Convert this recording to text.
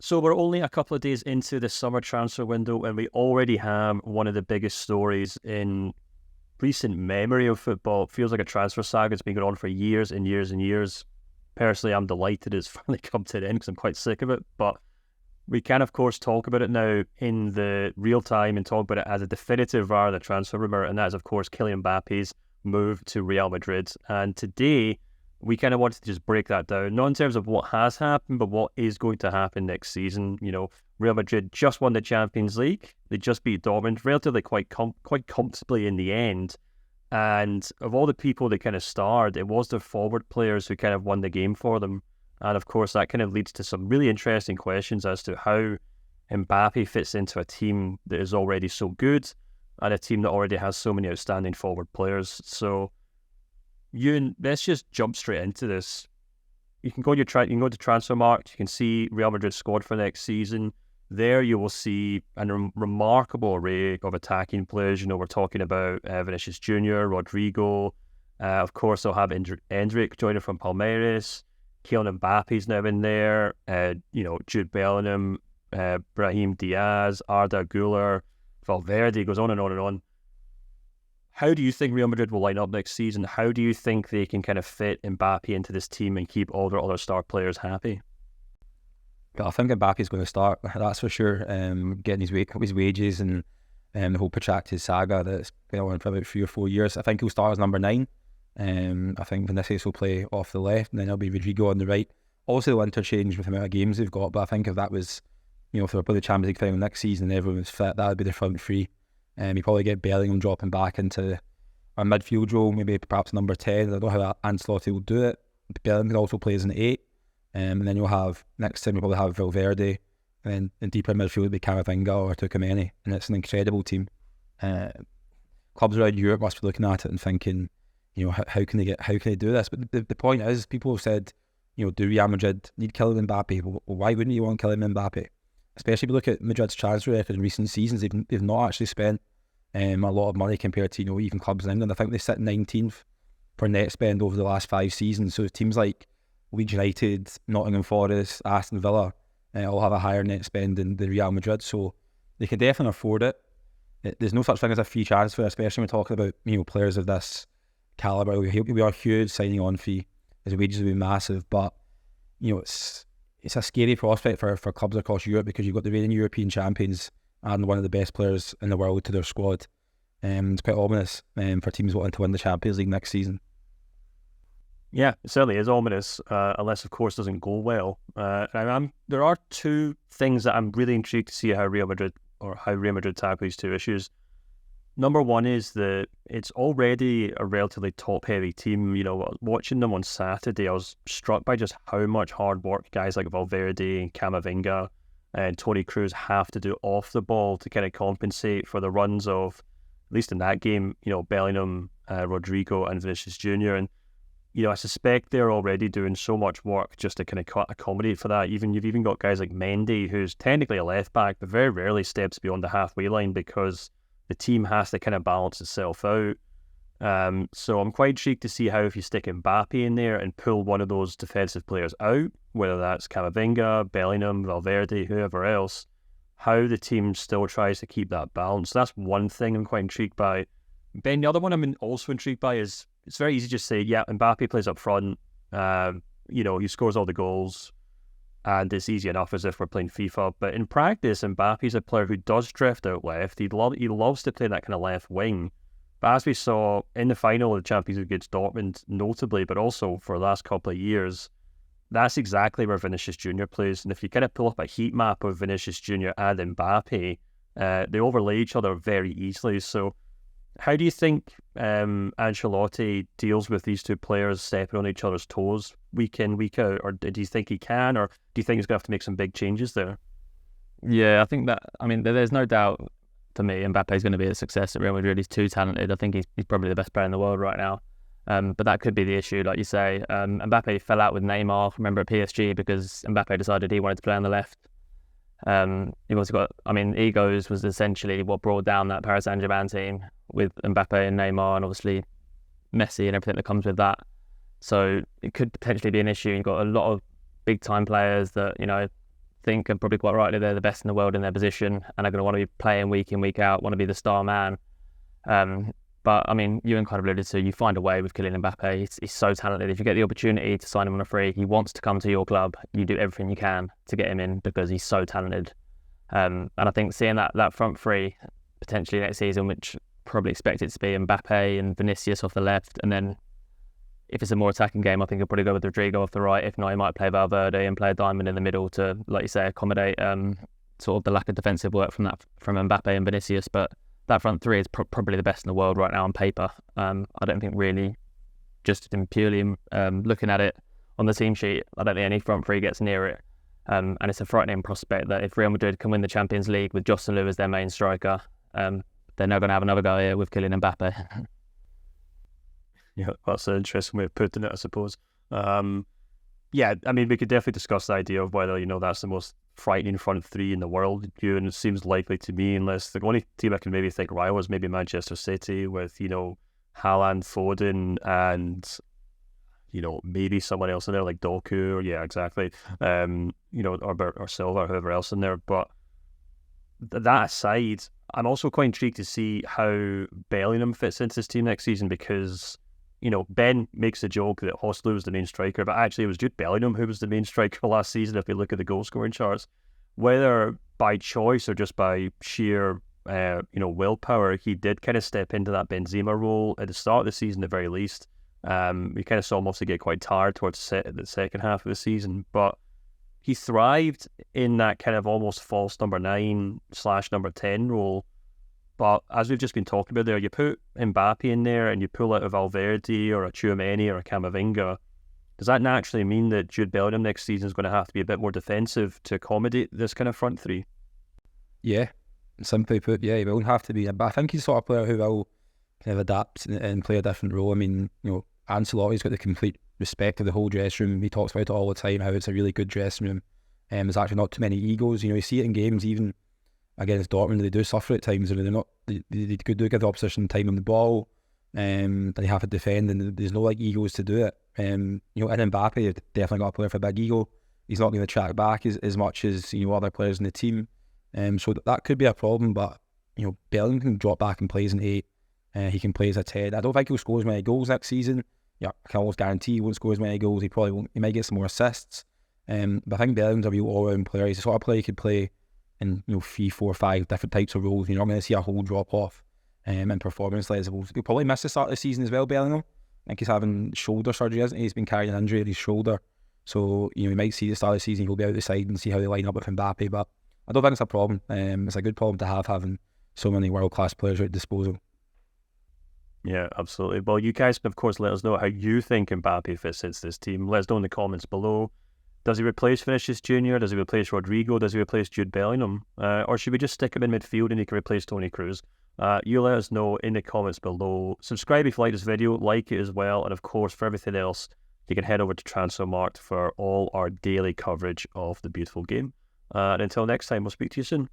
So we're only a couple of days into the summer transfer window, and we already have one of the biggest stories in recent memory of football. It feels like a transfer saga that's been going on for years and years and years. Personally, I'm delighted it's finally come to an end because I'm quite sick of it. But we can, of course, talk about it now in the real time and talk about it as a definitive rather than a transfer rumour. And that is, of course, Kylian Mbappe's move to Real Madrid. And today, we kind of wanted to just break that down, not in terms of what has happened, but what is going to happen next season. You know, Real Madrid just won the Champions League. They just beat Dortmund relatively quite comfortably in the end. And of all the people they kind of starred, it was their forward players who kind of won the game for them. And of course, that kind of leads to some really interesting questions as to how Mbappe fits into a team that is already so good and a team that already has so many outstanding forward players. So, Ewan, let's just jump straight into this. You can go to Transfermarkt. You can see Real Madrid squad for next season. There you will see a remarkable array of attacking players. You know, we're talking about Vinicius Jr, Rodrigo. Of course, they'll have Endrick joining from Palmeiras. Kylian Mbappe's now in there. Jude Bellingham, Brahim Diaz, Arda Güler, Valverde, goes on and on and on. How do you think Real Madrid will line up next season? How do you think they can kind of fit Mbappe into this team and keep all their other star players happy? I think Mbappe's going to start, that's for sure. Getting his wages and the whole protracted saga that's been on for about 3 or 4 years. I think he'll start as number 9. I think Vinicius will play off the left, and then it'll be Rodrigo on the right. Also, they'll interchange with the amount of games they've got, but I think if that was, if they were playing the Champions League final next season and everyone was fit, that would be the front three. You probably get Bellingham dropping back into a midfield role, maybe perhaps number 10. I don't know how Ancelotti will do it. Bellingham can also play as an 8. And then you'll have, next time you'll probably have Valverde, and then deeper in midfield would be Camavinga or Tucumeni, and it's an incredible team. Clubs around Europe must be looking at it and thinking, how can they do this? But the point is, people have said, do Real Madrid need Kylian Mbappe? Well, why wouldn't you want Kylian Mbappe? Especially if you look at Madrid's transfer record in recent seasons, they've not actually spent a lot of money compared to even clubs in England. I think they sit 19th for net spend over the last 5 seasons. So teams like Leeds United, Nottingham Forest, Aston Villa all have a higher net spend than Real Madrid, so they can definitely afford it. There's no such thing as a free transfer, especially when we're talking about players of this calibre. We are huge signing on fee. His wages will be massive, but it's a scary prospect for clubs across Europe because you've got the reigning European champions and one of the best players in the world to their squad. It's quite ominous for teams wanting to win the Champions League next season. Yeah, it certainly is ominous, unless, of course, it doesn't go well. There are 2 things that I'm really intrigued to see how Real Madrid tackle these 2 issues. Number one is that it's already a relatively top-heavy team. Watching them on Saturday, I was struck by just how much hard work guys like Valverde and Camavinga and Toni Kroos have to do off the ball to kind of compensate for the runs of, at least in that game, Bellingham, Rodrigo and Vinicius Jr. And I suspect they're already doing so much work just to kind of accommodate for that. You've even got guys like Mendy, who's technically a left back, but very rarely steps beyond the halfway line because the team has to kind of balance itself out. So I'm quite intrigued to see how, if you stick Mbappe in there and pull one of those defensive players out, whether that's Camavinga, Bellingham, Valverde, whoever else, how the team still tries to keep that balance. That's one thing I'm quite intrigued by. Ben, the other one I'm also intrigued by is, it's very easy to just say, yeah, Mbappe plays up front, he scores all the goals, and it's easy enough as if we're playing FIFA. But in practice, Mbappe's a player who does drift out left. He loves to play that kind of left wing. But as we saw in the final of the Champions League against Dortmund, notably, but also for the last couple of years, that's exactly where Vinicius Jr plays. And if you kind of pull up a heat map of Vinicius Jr and Mbappe, they overlay each other very easily. So how do you think Ancelotti deals with these 2 players stepping on each other's toes week in, week out? Or do you think he can? Or do you think he's going to have to make some big changes there? Yeah, I think that, there's no doubt to me Mbappe's going to be a success at Real Madrid. He's too talented. I think he's probably the best player in the world right now. But that could be the issue, like you say. Mbappe fell out with Neymar, remember, at PSG, because Mbappe decided he wanted to play on the left. You've also got, egos was essentially what brought down that Paris Saint-Germain team with Mbappe and Neymar and obviously Messi and everything that comes with that. So it could potentially be an issue. You've got a lot of big time players that, think, and probably quite rightly, they're the best in the world in their position and are going to want to be playing week in, week out, want to be the star man. But I mean, Ewan kind of alluded to, you find a way with Kylian Mbappe. He's so talented. If you get the opportunity to sign him on a free, he wants to come to your club. You do everything you can to get him in because he's so talented. And I think seeing that front three potentially next season, which probably expect it to be Mbappe and Vinicius off the left, and then if it's a more attacking game, I think he'll probably go with Rodrigo off the right. If not, he might play Valverde and play a diamond in the middle to, like you say, accommodate sort of the lack of defensive work from Mbappe and Vinicius. But that front three is probably the best in the world right now on paper. I don't think really, just in purely looking at it on the team sheet, I don't think any front three gets near it. And it's a frightening prospect that if Real Madrid can win the Champions League with Joselu as their main striker, they're now going to have another go here with Kylian Mbappe. Yeah, that's an interesting way of putting it, I suppose. Yeah, I mean, we could definitely discuss the idea of whether, that's the most frightening front three in the world. And it seems likely to me, unless the only team I can maybe think rival is maybe Manchester City with, Haaland, Foden, and, maybe someone else in there like Doku, or yeah, exactly. Or Silva, or whoever else in there. But that aside, I'm also quite intrigued to see how Bellingham fits into this team next season because, Ben makes the joke that Joselu was the main striker, but actually it was Jude Bellingham who was the main striker last season if we look at the goal scoring charts. Whether by choice or just by sheer, willpower, he did kind of step into that Benzema role at the start of the season at the very least. We kind of saw him also get quite tired towards the second half of the season, but he thrived in that kind of almost false number 9/number 10 role. But as we've just been talking about there, you put Mbappe in there and you pull out a Valverde or a Tchouaméni or a Camavinga. Does that naturally mean that Jude Bellingham next season is going to have to be a bit more defensive to accommodate this kind of front three? Yeah, simply put, yeah, he will have to be. But I think he's the sort of player who will kind of adapt and play a different role. I mean, Ancelotti's got the complete respect of the whole dressing room. He talks about it all the time, how it's a really good dressing room. There's actually not too many egos. You see it in games, even against Dortmund, they do suffer at times. They could do give the opposition time on the ball, and they have to defend, and there's no egos to do it. And Mbappe, you've definitely got a player for a big ego. He's not going to track back as much as other players in the team. So that could be a problem. But Bellingham can drop back and play as an 8. He can play as a 10. I don't think he'll score as many goals next season. Yeah, I can almost guarantee he won't score as many goals. He probably won't. He might get some more assists. But I think Bellingham's a real all-round player. He's the sort of player he could play in 3, 4, 5 different types of roles. You're not going to see a whole drop off in performance levels. He'll probably miss the start of the season as well, Bellingham. I think he's having shoulder surgery, isn't he? He's been carrying an injury in his shoulder. So, we might see the start of the season, he'll be out the side and see how they line up with Mbappe. But I don't think it's a problem. It's a good problem to have, having so many world-class players at disposal. Yeah, absolutely. Well, you guys can, of course, let us know how you think Mbappe fits into this team. Let us know in the comments below. Does he replace Vinicius Jr? Does he replace Rodrigo? Does he replace Jude Bellingham? Or should we just stick him in midfield and he can replace Toni Kroos? You let us know in the comments below. Subscribe if you like this video, like it as well. And of course, for everything else, you can head over to Transfermarkt for all our daily coverage of the beautiful game. And until next time, we'll speak to you soon.